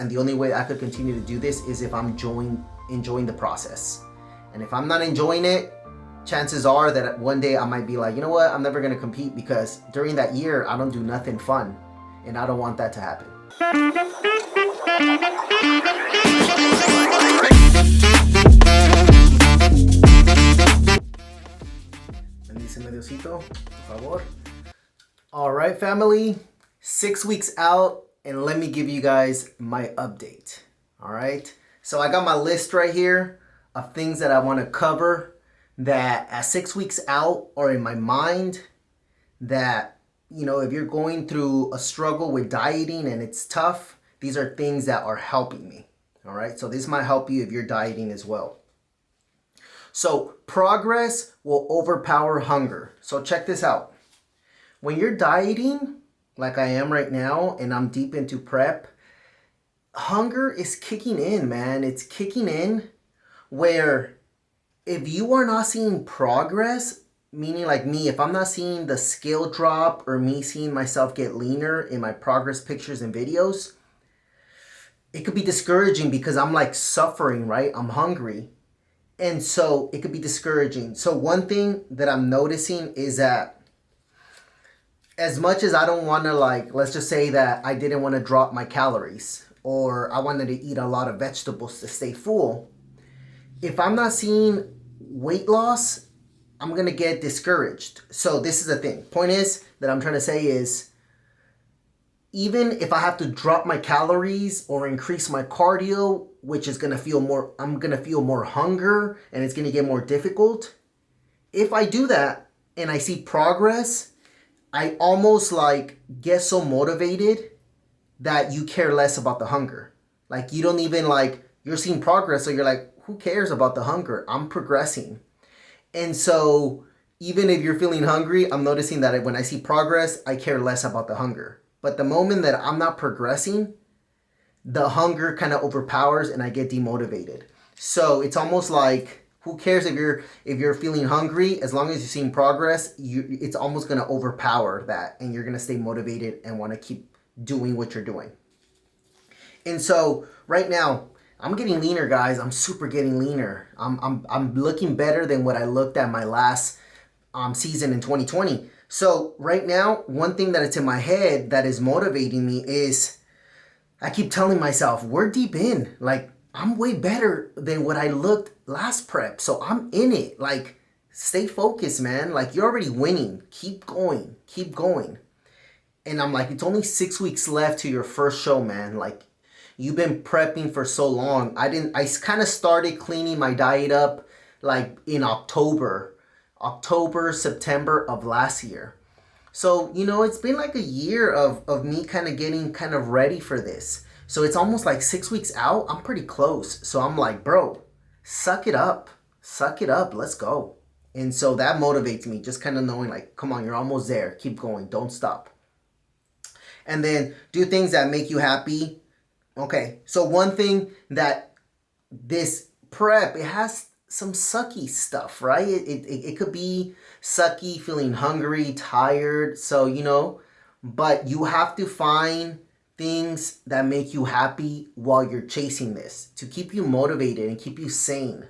And the only way I could continue to do this is if I'm enjoying the process. And if I'm not enjoying it, chances are that one day I might be like, you know what, I'm never gonna compete because during that year, I don't do nothing fun. And I don't want that to happen. Bendíceme Diosito, por favor. All right, family, 6 weeks out, and let me give you guys my update. All right, so I got my list right here of things that I want to cover that at 6 weeks out are in my mind that, you know, if you're going through a struggle with dieting and it's tough, these are things that are helping me. All right, so this might help you if you're dieting as well. So progress will overpower hunger. So check this out. When you're dieting, like I am right now, and I'm deep into prep, hunger is kicking in, man. It's kicking in where if you are not seeing progress, meaning like me, if I'm not seeing the scale drop or me seeing myself get leaner in my progress pictures and videos, it could be discouraging because I'm like suffering, right? I'm hungry. And so it could be discouraging. So one thing that I'm noticing is that as much as I don't want to, like, let's just say that I didn't want to drop my calories or I wanted to eat a lot of vegetables to stay full, if I'm not seeing weight loss, I'm going to get discouraged. So this is the thing. Point is that I'm trying to say is even if I have to drop my calories or increase my cardio, which is going to feel more, I'm going to feel more hunger and it's going to get more difficult. If I do that and I see progress, I almost like get so motivated that you care less about the hunger. Like you don't even like, you're seeing progress. So you're like, who cares about the hunger? I'm progressing. And so even if you're feeling hungry, I'm noticing that when I see progress, I care less about the hunger. But the moment that I'm not progressing, the hunger kind of overpowers and I get demotivated. So it's almost like, who cares if you're feeling hungry? As long as you're seeing progress, it's almost going to overpower that, and you're going to stay motivated and want to keep doing what you're doing. And so right now, I'm getting leaner, guys. I'm super getting leaner. I'm looking better than what I looked at my last season in 2020. So right now, one thing that it's in my head that is motivating me is I keep telling myself, we're deep in. Like, I'm way better than what I looked last prep. So I'm in it. Like, stay focused, man. Like, you're already winning. Keep going. Keep going. And I'm like, it's only 6 weeks left to your first show, man. Like, you've been prepping for so long. I kind of started cleaning my diet up like in October, September of last year. So, you know, it's been like a year of me kind of getting kind of ready for this. So it's almost like 6 weeks out. I'm pretty close. So I'm like, bro, suck it up. Suck it up. Let's go. And so that motivates me, just kind of knowing like, come on, you're almost there. Keep going. Don't stop. And then do things that make you happy. Okay. So one thing that this prep, it has some sucky stuff, right? It could be sucky, feeling hungry, tired. So, you know, but you have to find things that make you happy while you're chasing this to keep you motivated and keep you sane.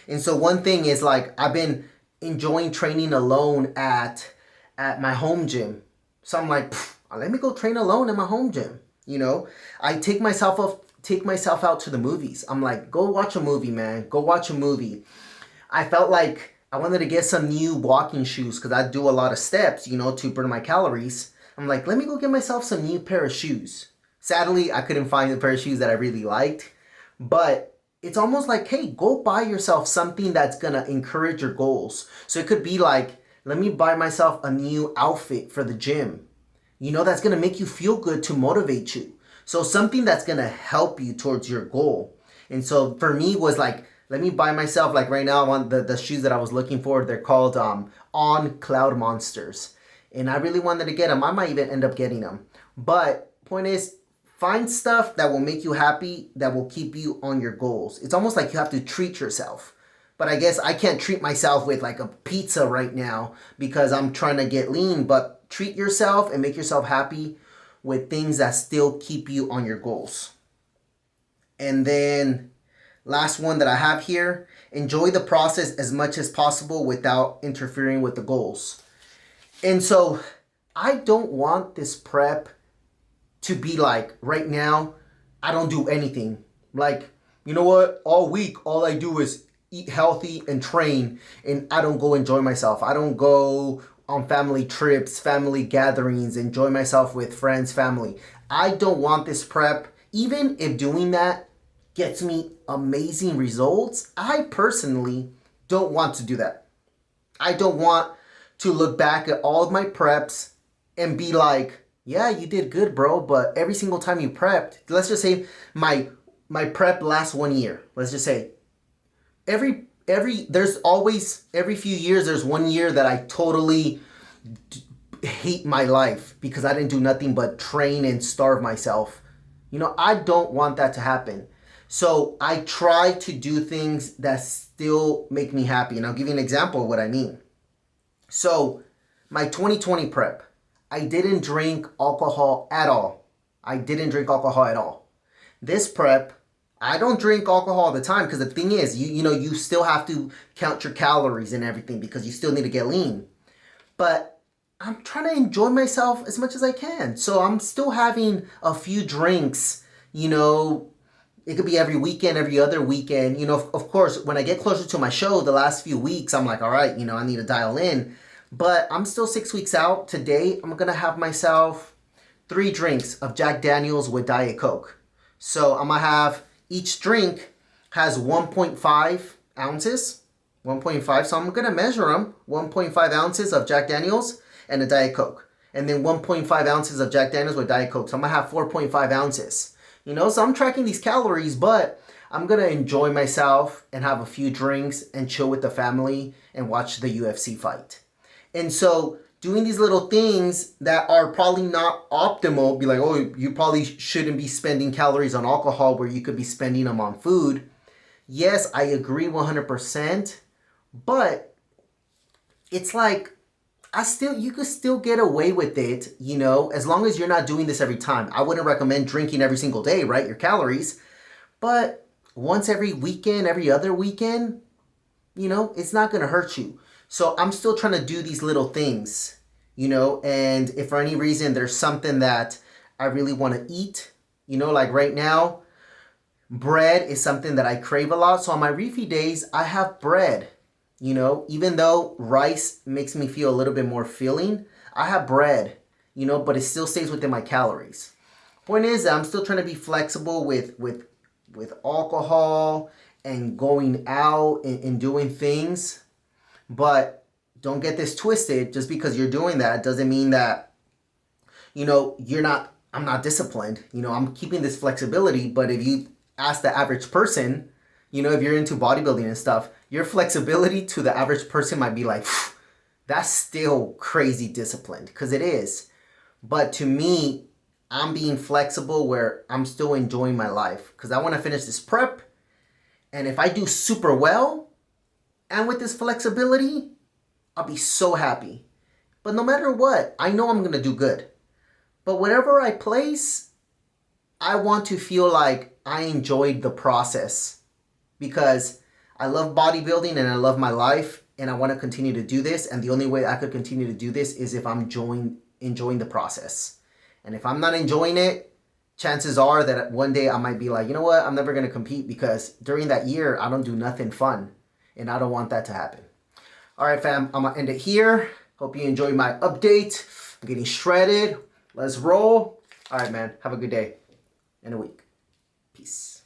And so one thing is like, I've been enjoying training alone at my home gym. So I'm like, let me go train alone in my home gym. You know, I take myself out to the movies. I'm like, go watch a movie, man. Go watch a movie. I felt like I wanted to get some new walking shoes because I do a lot of steps, you know, to burn my calories. I'm like, let me go get myself some new pair of shoes. Sadly, I couldn't find a pair of shoes that I really liked. But it's almost like, hey, go buy yourself something that's going to encourage your goals. So it could be like, let me buy myself a new outfit for the gym. You know, that's going to make you feel good to motivate you. So something that's going to help you towards your goal. And so for me was like, let me buy myself, like right now I want the shoes that I was looking for. They're called On Cloud Monsters. And I really wanted to get them. I might even end up getting them. But point is, find stuff that will make you happy, that will keep you on your goals. It's almost like you have to treat yourself. But I guess I can't treat myself with like a pizza right now because I'm trying to get lean. But treat yourself and make yourself happy with things that still keep you on your goals. And then last one that I have here, enjoy the process as much as possible without interfering with the goals. And so I don't want this prep to be like right now, I don't do anything. Like, you know what? All week, all I do is eat healthy and train, and I don't go enjoy myself. I don't go on family trips, family gatherings, enjoy myself with friends, family. I don't want this prep, even if doing that gets me amazing results. I personally don't want to do that. I don't want to look back at all of my preps and be like, yeah, you did good, bro, but every single time you prepped, let's just say my prep lasts 1 year. Let's just say there's always every few years there's 1 year that I totally hate my life because I didn't do nothing but train and starve myself. You know, I don't want that to happen. So I try to do things that still make me happy. And I'll give you an example of what I mean. So my 2020 prep, I didn't drink alcohol at all. I didn't drink alcohol at all. This prep, I don't drink alcohol all the time because the thing is, you still have to count your calories and everything because you still need to get lean. But I'm trying to enjoy myself as much as I can. So I'm still having a few drinks, it could be every weekend, every other weekend. Of course, when I get closer to my show, the last few weeks, I'm like, all right, I need to dial in. But I'm still 6 weeks out. Today, I'm going to have myself 3 drinks of Jack Daniels with Diet Coke. So I'm going to have, each drink has 1.5 ounces. 1.5. So I'm going to measure them. 1.5 ounces of Jack Daniels and a Diet Coke. And then 1.5 ounces of Jack Daniels with Diet Coke. So I'm going to have 4.5 ounces. So I'm tracking these calories, but I'm going to enjoy myself and have a few drinks and chill with the family and watch the UFC fight. And so doing these little things that are probably not optimal, be like, oh, you probably shouldn't be spending calories on alcohol where you could be spending them on food. Yes, I agree 100%, but it's like, you could still get away with it, as long as you're not doing this every time. I wouldn't recommend drinking every single day, right? Your calories. But once every weekend, every other weekend, it's not going to hurt you. So I'm still trying to do these little things, and if for any reason there's something that I really want to eat, like right now, bread is something that I crave a lot. So on my refeed days, I have bread. Even though rice makes me feel a little bit more filling, I have bread, but it still stays within my calories. Point is that I'm still trying to be flexible with alcohol and going out and doing things. But don't get this twisted. Just because you're doing that doesn't mean that, I'm not disciplined. I'm keeping this flexibility. But if you ask the average person, if you're into bodybuilding and stuff, your flexibility to the average person might be like, that's still crazy disciplined, because it is. But to me, I'm being flexible where I'm still enjoying my life because I want to finish this prep. And if I do super well and with this flexibility, I'll be so happy. But no matter what, I know I'm going to do good. But whatever I place, I want to feel like I enjoyed the process because I love bodybuilding and I love my life and I want to continue to do this. And the only way I could continue to do this is if I'm enjoying the process. And if I'm not enjoying it, chances are that one day I might be like, you know what, I'm never going to compete because during that year, I don't do nothing fun. And I don't want that to happen. All right, fam, I'm going to end it here. Hope you enjoyed my update. I'm getting shredded. Let's roll. All right, man, have a good day and a week. Peace.